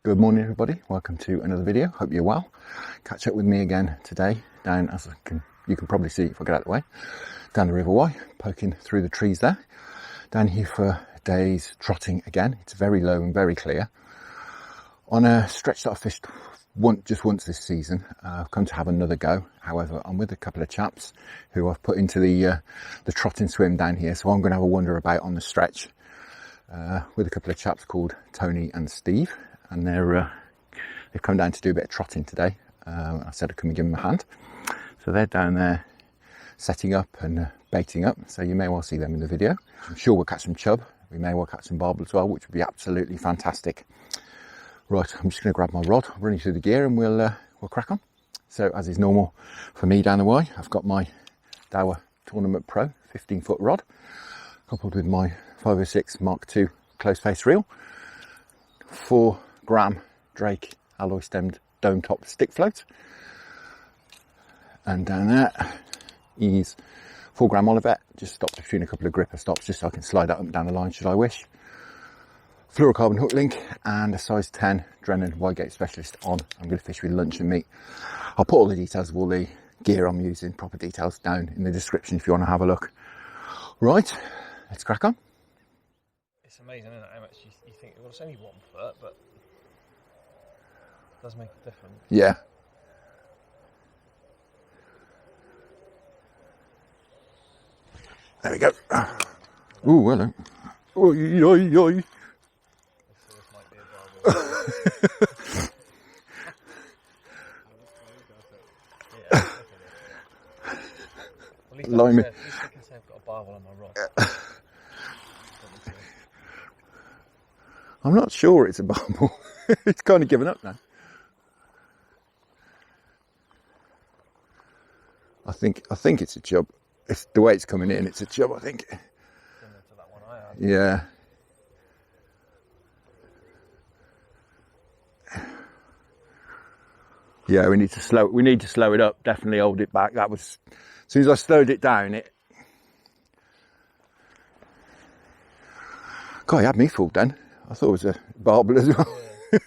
Good morning everybody, welcome to another video. Hope you're well. Catch up with me again today down, as you can probably see if I get out of the way, down the River Wye, poking through the trees there. Down here for a day's trotting again. It's very low and very clear. On a stretch that I fished just once this season, I've come to have another go. However, I'm with a couple of chaps who I've put into the trotting swim down here, so I'm going to have a wander about on the stretch with a couple of chaps called Tony and Steve. And they've come down to do a bit of trotting today. I said I'd come and give them a hand. So they're down there setting up and baiting up. So you may well see them in the video. I'm sure we'll catch some chub. We may well catch some barbel as well, which would be absolutely fantastic. Right, I'm just going to grab my rod, run you through the gear, and we'll crack on. So as is normal for me down the way, I've got my Dower Tournament Pro 15-foot rod, coupled with my 506 Mark II close face reel, 4-gram Drake alloy stemmed dome top stick float, and down there is 4-gram Olivet, just stopped between a couple of gripper stops just so I can slide that up and down the line should I wish. Fluorocarbon hook link and a size 10 Drennan Wygate Specialist on. I'm going to fish with lunch and meat. I'll put all the details of all the gear I'm using, proper details, down in the description if you want to have a look. Right, let's crack on. It's amazing, isn't it, how much you think, well, it's only 1 foot, but it does make a difference. Yeah. There we go. Ooh, hello. Oi, oi, oi. So this might be a barbel. Yeah, at least Limey. at least I can say I've got a barbel on my rod. I'm not sure it's a barbel. It's kind of given up now. I think it's a chub. It's the way it's coming in, it's a chub, I think. Similar to that one I had. Yeah. Yeah, we need to slow it up, definitely hold it back. That was, as soon as I slowed it down, God, he had me fooled then. I thought it was a barbel as well. Yeah.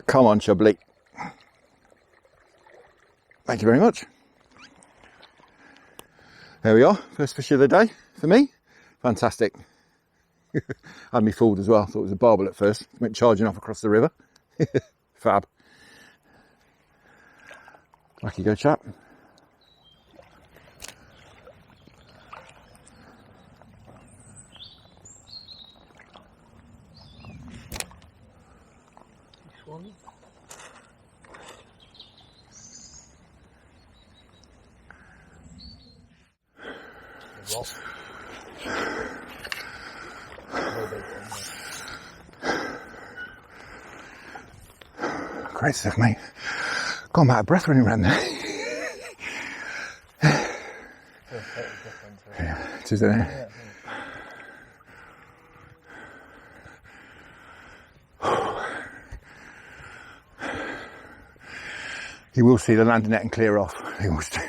Come on, Chubbly. Thank you very much. There we are, first fish of the day for me. Fantastic. Had me fooled as well. Thought it was a barbel at first. Went charging off across the river. Fab. Back you go, chap. Great stuff, mate. God, I'm out of breath running around there. Yeah, it is, isn't it? You will see the landing net and clear off. He always do.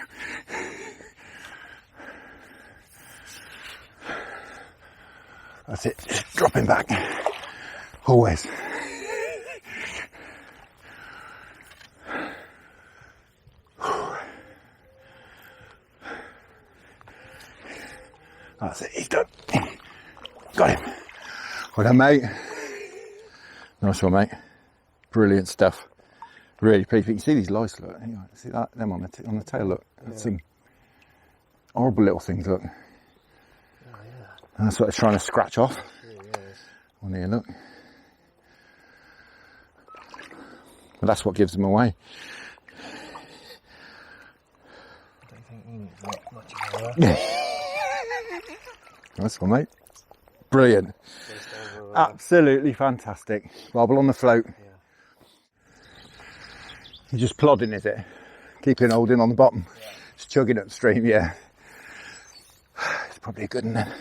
That's it, just dropping back. Always. That's it, he's done. Got him. Well done, mate. Nice one, mate. Brilliant stuff. Really pleased. You can see these lice, look. See that? Them on the tail, look. That's some horrible little things, look. Oh, yeah. And that's what they're trying to scratch off. On here, look. But that's what gives them away. I don't think you need much of that. Nice one, mate. Brilliant. Absolutely fantastic. Barbel on the float. Yeah. You're just plodding, is it? Keeping holding on the bottom. Yeah. Just chugging upstream, yeah. It's probably a good one then.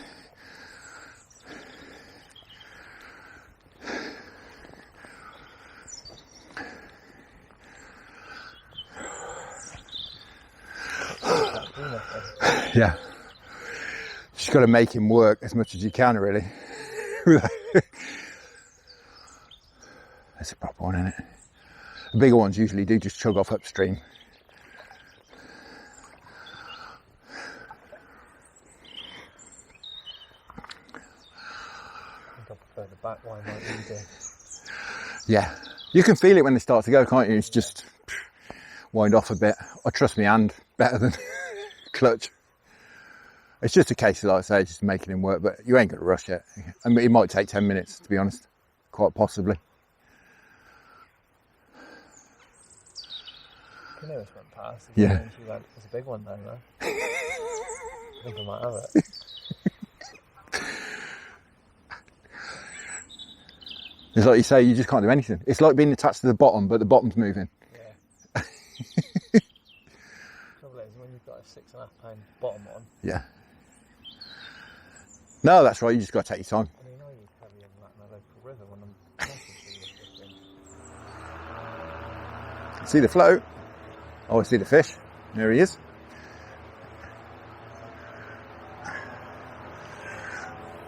Yeah. Just got to make him work as much as you can, really. That's a proper one, isn't it? The bigger ones usually do just chug off upstream. I think I prefer the back wind like you do. Yeah, you can feel it when they start to go, can't you? It's just wind off a bit. I trust my hand better than clutch. It's just a case of, like I say, just making him work, but you ain't going to rush it. I mean, it might take 10 minutes, to be honest, quite possibly. Canoeist went past. Yeah. She went, there's a big one down there. I think I might have it. It's like you say, you just can't do anything. It's like being attached to the bottom, but the bottom's moving. Yeah. Trouble is, when you've got a 6.5 pound bottom on. Yeah. No, that's right. You just got to take your time. I mean, I use heavier than that in the local river when I'm fishing. See the float? Oh, I see the fish. There he is.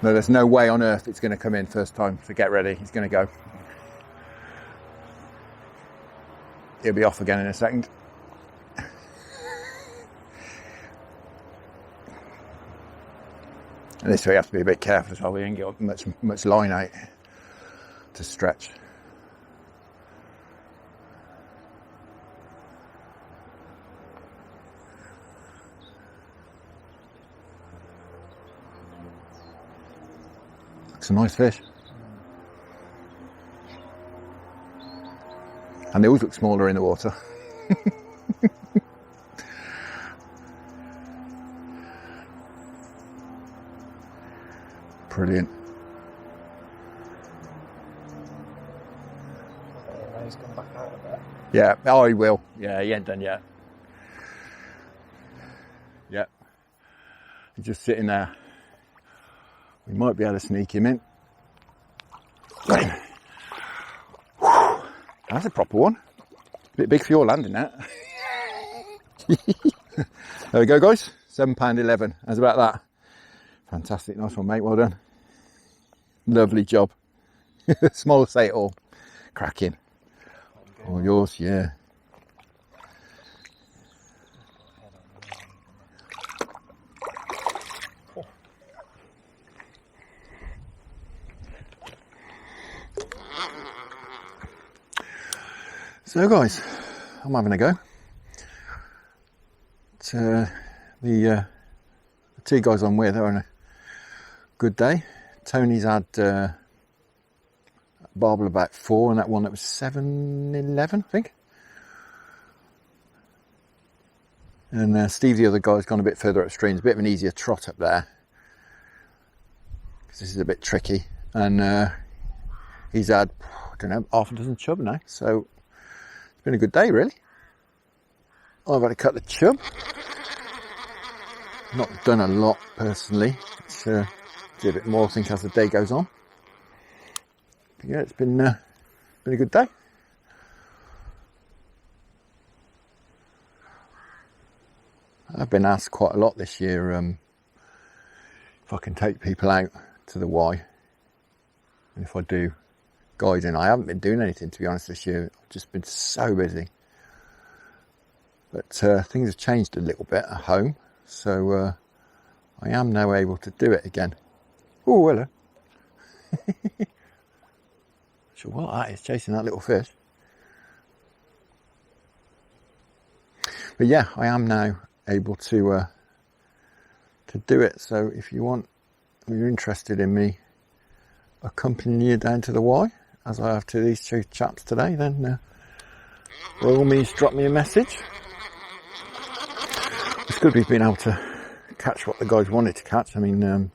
No, there's no way on earth it's going to come in first time, so get ready. He's going to go. He'll be off again in a second. And this way you have to be a bit careful as well. We ain't got much line out to stretch. It's a nice fish. And they always look smaller in the water. Brilliant. Okay, he's gone back out a bit. Yeah, oh, he will. Yeah, he ain't done yet. Yeah. He's just sitting there. We might be able to sneak him in. That's a proper one. A bit big for your landing, that. There we go, guys. £7.11. How's about that? Fantastic. Nice one, mate. Well done. Lovely job. Small say it all. Cracking. All yours, yeah. So guys, I'm having a go. The two guys I'm with are on a good day. Tony's had Barbel about 4 and that one that was 7.11, I think. And Steve, the other guy's gone a bit further upstream. It's a bit of an easier trot up there, because this is a bit tricky. And he's had, I don't know, half a dozen chub now. So it's been a good day, really. I've had a couple of chub. Not done a lot personally. It's do a bit more, I think, as the day goes on. But yeah, it's been a good day. I've been asked quite a lot this year if I can take people out to the Y. And if I do guiding, I haven't been doing anything, to be honest, this year. I've just been so busy. But things have changed a little bit at home, so I am now able to do it again. Oh, hello. Not sure what that is, chasing that little fish. But yeah, I am now able to do it. So if you want, if you're interested in me accompanying you down to the Y, as I have to these two chaps today, then by all means drop me a message. It's good we've been able to catch what the guys wanted to catch. I mean,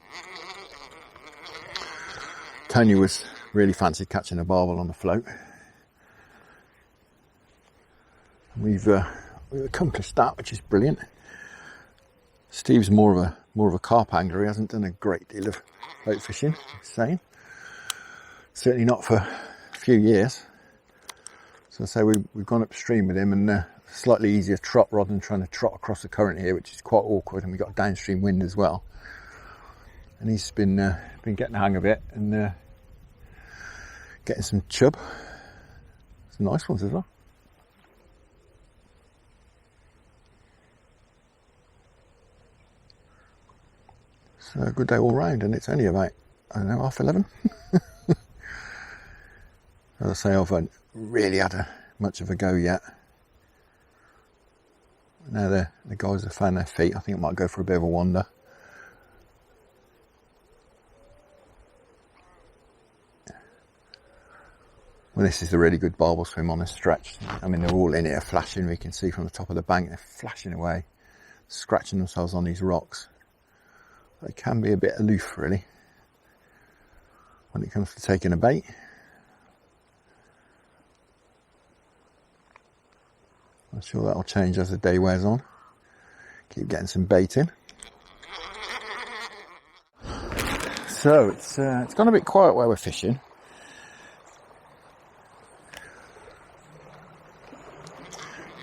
Tony was really fancied catching a barbel on the float. We've accomplished that, which is brilliant. Steve's more of a carp angler. He hasn't done a great deal of float fishing, he's saying. Certainly not for a few years. So I say we've gone upstream with him, and the slightly easier trot rather than trying to trot across the current here, which is quite awkward, and we've got downstream wind as well. And he's been getting the hang of it and getting some chub, some nice ones as well. So a good day all round, and it's only about, I don't know, 11:30. As I say, I haven't really had much of a go yet. Now the guys have found their feet. I think I might go for a bit of a wander. Well, this is a really good barbel swim on this stretch. I mean, they're all in here flashing. We can see from the top of the bank, they're flashing away, scratching themselves on these rocks. They can be a bit aloof, really, when it comes to taking a bait. I'm sure that'll change as the day wears on. Keep getting some bait in. So it's gone a bit quiet where we're fishing.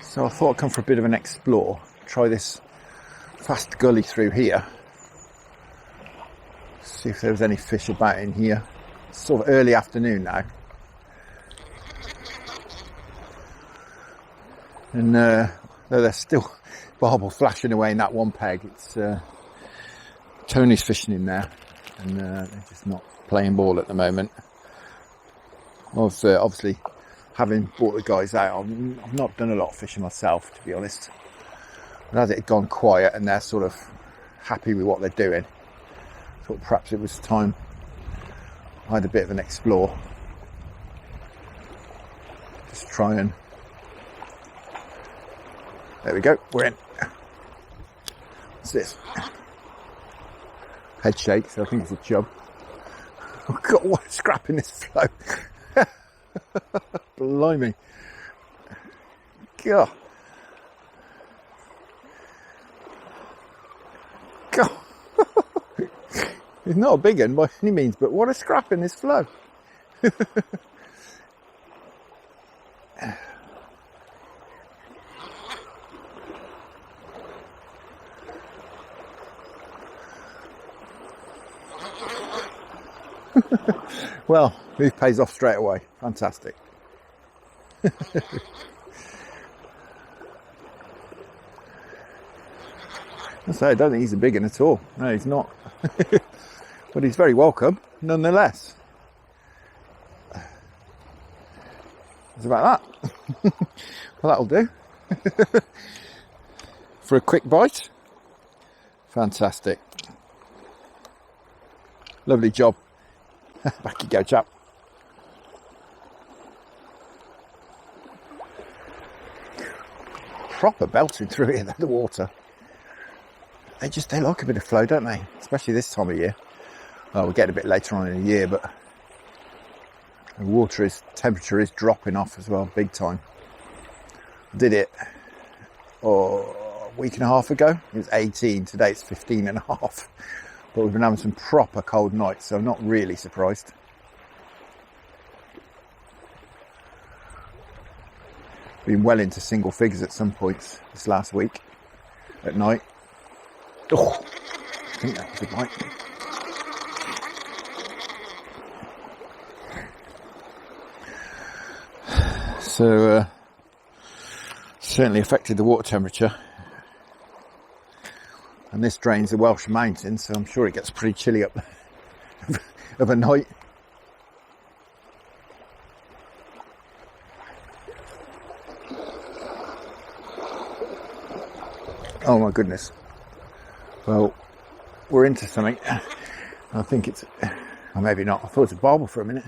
So I thought I'd come for a bit of an explore. Try this fast gully through here. See if there was any fish about in here. It's sort of early afternoon now. And though there's still barbel flashing away in that one peg, it's Tony's fishing in there, and they're just not playing ball at the moment. Obviously, having brought the guys out, I've not done a lot of fishing myself, to be honest. But as it had gone quiet and they're sort of happy with what they're doing, I thought perhaps it was time I had a bit of an explore. Just try and... There we go, we're in. What's this? Head shake, so I think it's a chub. Oh God, what a scrap in this flow. Blimey. God. God. It's not a big one by any means, but what a scrap in this flow. Well, move pays off straight away. Fantastic. I don't think he's a big one at all. No, he's not. But he's very welcome, nonetheless. It's about that. Well, that'll do. For a quick bite. Fantastic. Lovely job. Back you go, chap. Proper belting through here, the water. They like a bit of flow, don't they? Especially this time of year. Well, we'll get a bit later on in the year, but the temperature is dropping off as well, big time. I did it a week and a half ago. It was 18. Today it's 15 and a half. But we've been having some proper cold nights, so I'm not really surprised. Been well into single figures at some points this last week at night. Oh, I think that was a bite. So, certainly affected the water temperature. And this drains the Welsh mountains, so I'm sure it gets pretty chilly up of a night. Oh my goodness. Well, we're into something. I think it's, or maybe not. I thought it was a barbel for a minute.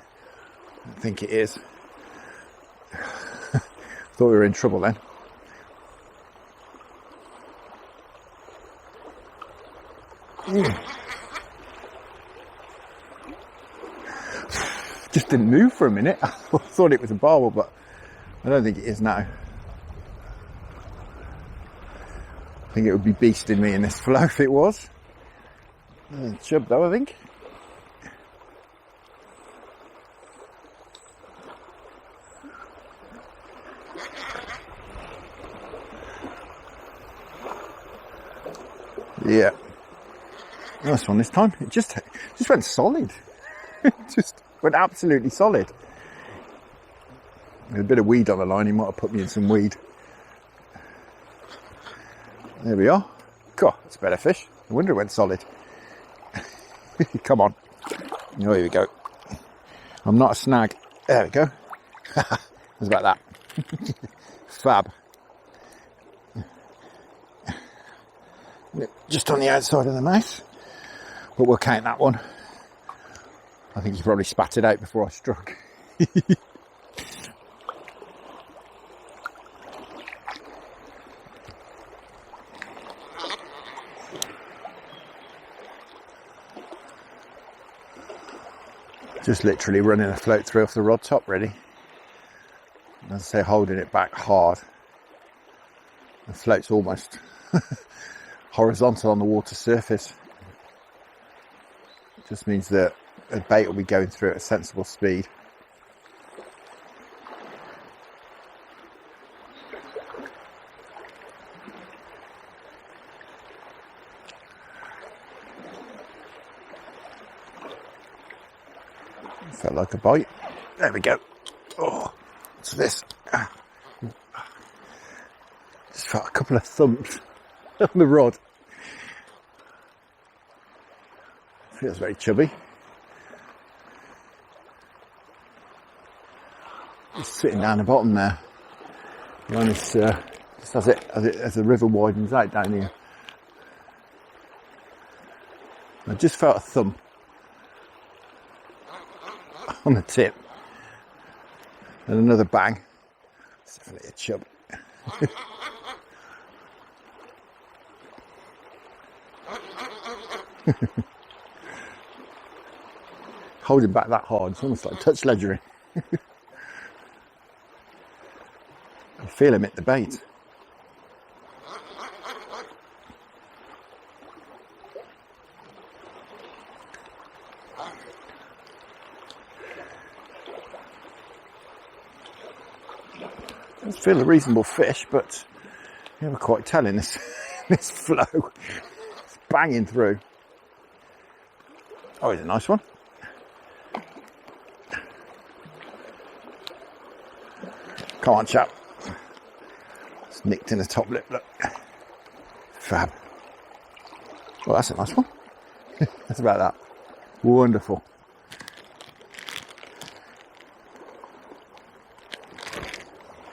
I think it is. Thought we were in trouble then. Just didn't move for a minute. I thought it was a barbel, but I don't think it is now. I think it would be beasting me in this flow if it was. Chub though, I think. Nice one this time. It just went solid. It just went absolutely solid. With a bit of weed on the line, he might have put me in some weed. There we are. God, that's a better fish. I wonder it went solid. Come on. Oh, here we go. I'm not a snag. There we go. How's about that? Fab. Just on the outside of the mouth. But we'll count that one. I think he probably spat it out before I struck. Just literally running a float through off the rod top, really. As I say, holding it back hard. The float's almost horizontal on the water surface. It just means that the bait will be going through at a sensible speed. Felt like a bite. There we go. Oh, what's this? Just felt a couple of thumps on the rod. Feels very chubby. Just sitting down the bottom there. The line is just as the river widens out down here. I just felt a thump on the tip, and another bang. It's definitely a chub. Holding back that hard, it's almost like touch ledgering. I feel him hit the bait. I feel a reasonable fish, but you never quite tell in this this flow. It's banging through. Oh, he's a nice one. Come on, chap. It's nicked in the top lip, look. Fab. Well, that's a nice one. That's about that. Wonderful.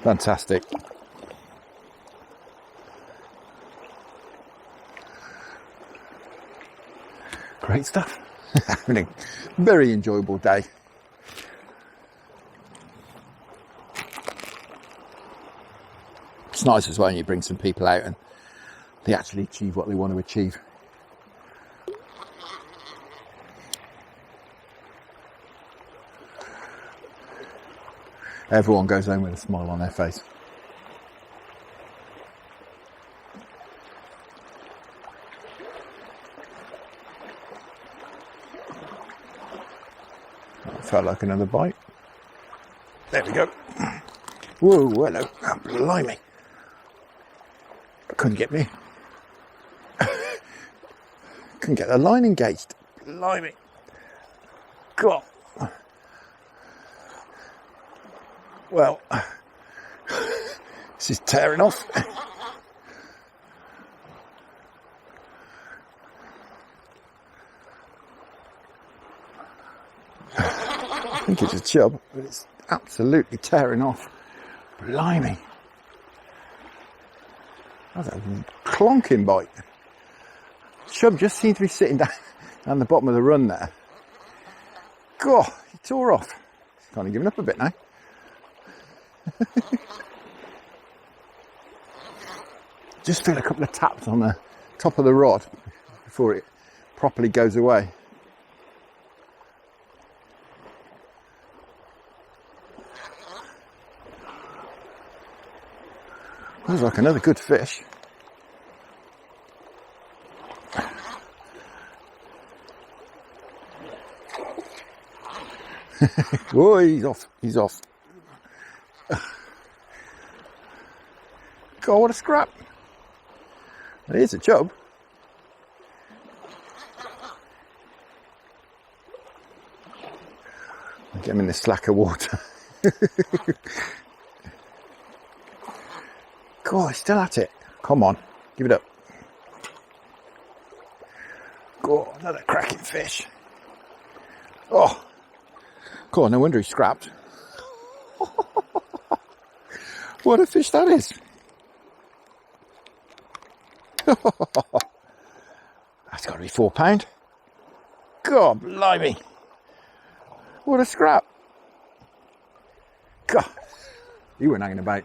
Fantastic. Great stuff. Having a very enjoyable day. It's nice as well when you bring some people out and they actually achieve what they want to achieve. Everyone goes home with a smile on their face. That felt like another bite. There we go. Whoa, hello. Oh, blimey. Couldn't get me. Couldn't get the line engaged. Blimey. God. Well, this is tearing off. I think it's a chub, but it's absolutely tearing off. Blimey. That was a clonking bite. Chub just seemed to be sitting down the bottom of the run there. God, he tore off. He's kind of giving up a bit now. Just feel a couple of taps on the top of the rod before it properly goes away. Looks like another good fish. Oh, he's off. He's off. God, what a scrap. It is a chub. Get him in the slacker water. God, he's still at it. Come on, give it up. God, another cracking fish. Oh, God, no wonder he scrapped. What a fish that is. That's got to be £4. God, blimey. What a scrap. God, you weren't hanging about.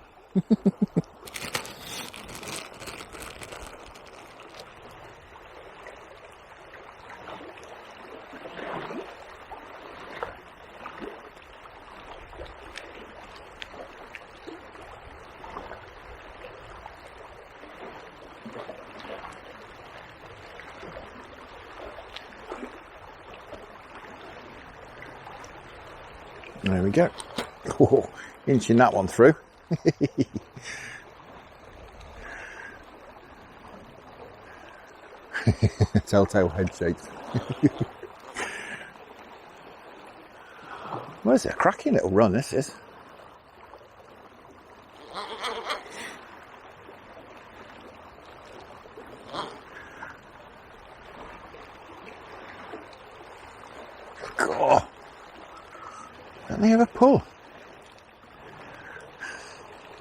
There we go. Oh, inching that one through. Telltale head shakes. Well, it's a cracking little run, this is. God. Don't they have a pull?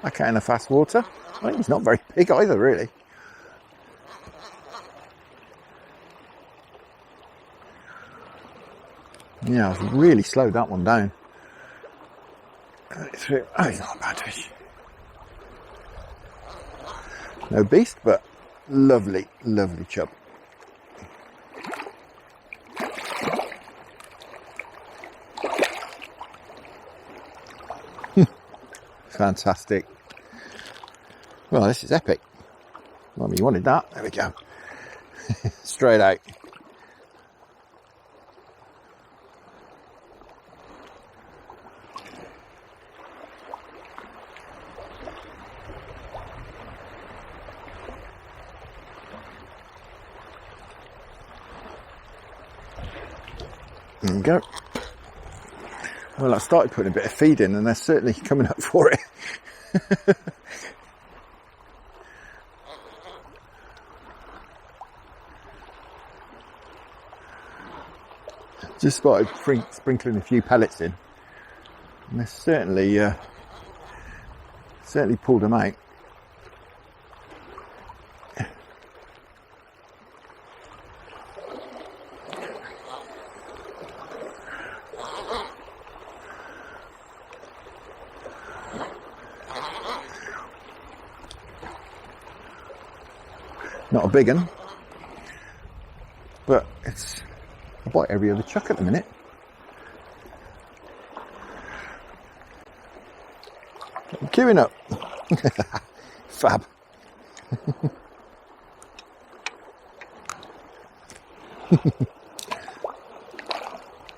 I can't in the fast water. I think he's not very big either, really. Yeah, I've really slowed that one down. Oh, he's not a bad fish. No beast, but lovely, lovely chub. Fantastic. Well, this is epic. Well, you wanted that. There we go. Straight out. There we go. Well, I started putting a bit of feed in and they're certainly coming up for it. Just started sprinkling a few pellets in, and they certainly pulled them out. Not a big one, but it's about every other chuck at the minute. I'm queuing up. Fab.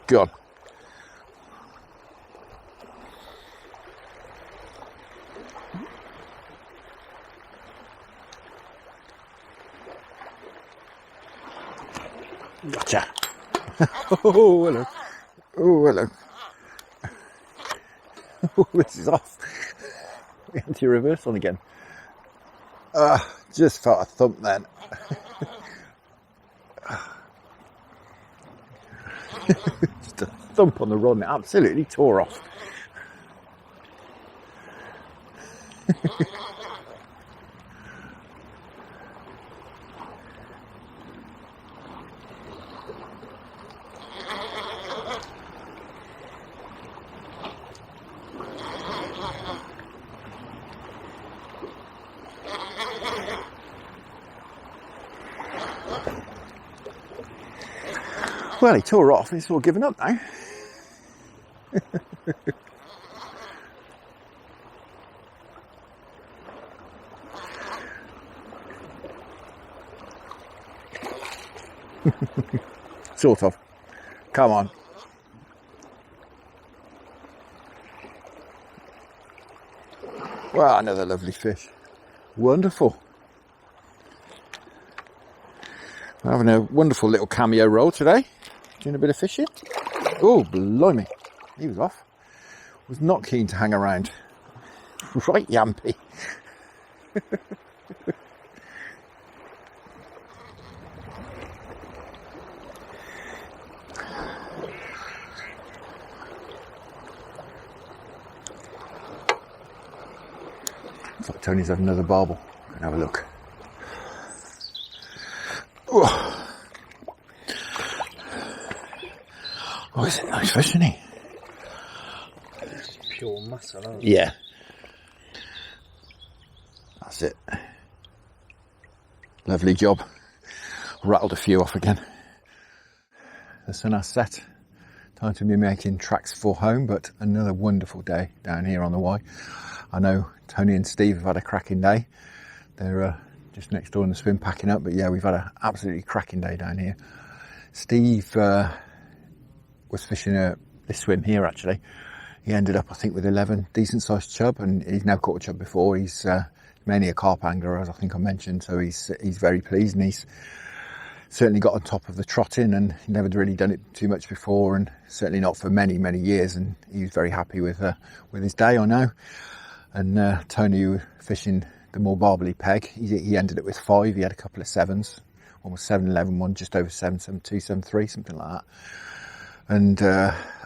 God. Gotcha. Oh, hello. Oh, hello. Oh, this is off. Anti-reverse on again. Just felt a thump then. Just a thump on the rod and it absolutely tore off. Well, he tore off. He's all given up now. Sort of. Come on. Well, another lovely fish. Wonderful. We're having a wonderful little cameo roll today. Doing a bit of fishing. Oh, blimey. He was off. Was not keen to hang around. Right, Yampy. Looks like Tony's had another barbel. Go have a look. Oh, is it nice fish, isn't he? Pure muscle, isn't it? Yeah. That's it. Lovely job. Rattled a few off again. The sun has set. Time to be making tracks for home, but another wonderful day down here on the Y. I know Tony and Steve have had a cracking day. They're just next door in the swim packing up, but yeah, we've had an absolutely cracking day down here. Steve was fishing this swim here actually. He ended up, I think, with 11 decent sized chub, and he's never caught a chub before. He's mainly a carp angler, as I think I mentioned, so he's very pleased, and he's certainly got on top of the trotting, and never really done it too much before, and certainly not for many years, and he was very happy with his day, I know. And Tony, who was fishing the more barbely peg, he ended it with 5. He had a couple of 7s, one was 7.11, one just over 7, 7.2, 7.3, something like that, and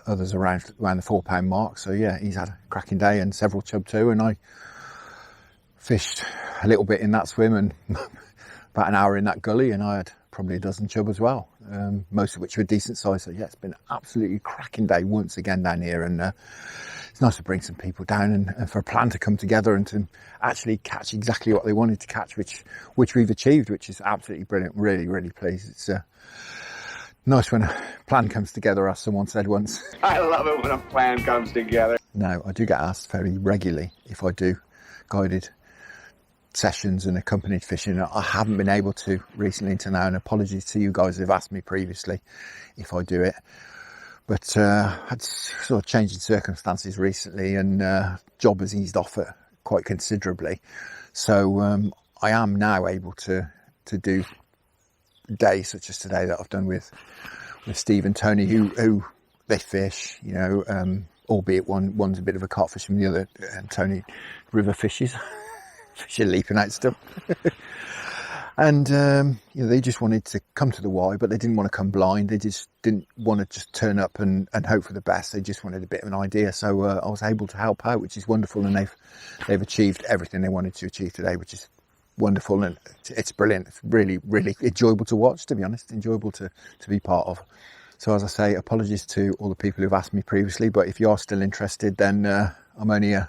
others around the 4 pound mark. So yeah, he's had a cracking day, and several chub too, and I fished a little bit in that swim and about an hour in that gully, and I had probably a dozen chub as well, most of which were decent size. So yeah, it's been an absolutely cracking day once again down here, and it's nice to bring some people down and for a plan to come together and to actually catch exactly what they wanted to catch, which we've achieved, which is absolutely brilliant. Really pleased. It's nice when a plan comes together, as someone said once. I love it when a plan comes together. Now, I do get asked very regularly if I do guided sessions and accompanied fishing. I haven't been able to recently until now, and apologies to you guys who've asked me previously if I do it. But had sort of changing circumstances recently, and job has eased off it quite considerably. So I am now able to do days such as today that I've done with Steve and Tony, who they fish, you know, albeit one's a bit of a carp fisherman, the other, Tony, river fishes, fishing leaping out stuff. And, you know, they just wanted to come to the Y, but they didn't want to come blind. They just didn't want to just turn up and hope for the best. They just wanted a bit of an idea. So I was able to help out, which is wonderful. And they've achieved everything they wanted to achieve today, which is wonderful. And it's brilliant. It's really enjoyable to watch, to be honest, enjoyable to be part of. So as I say, apologies to all the people who've asked me previously, but if you are still interested, then I'm only a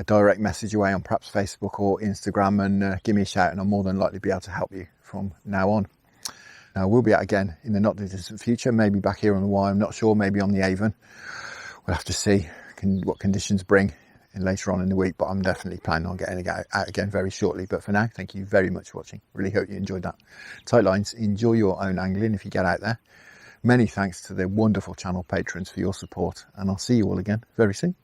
direct message away on perhaps Facebook or Instagram, and give me a shout, and I'll more than likely be able to help you from now on. Now, we'll be out again in the not too distant future, maybe back here on the Y, I'm not sure, maybe on the Avon. We'll have to see what conditions bring in later on in the week, but I'm definitely planning on getting out again very shortly. But for now, thank you very much for watching. Really hope you enjoyed that. Tight lines, enjoy your own angling if you get out there. Many thanks to the wonderful channel patrons for your support, and I'll see you all again very soon.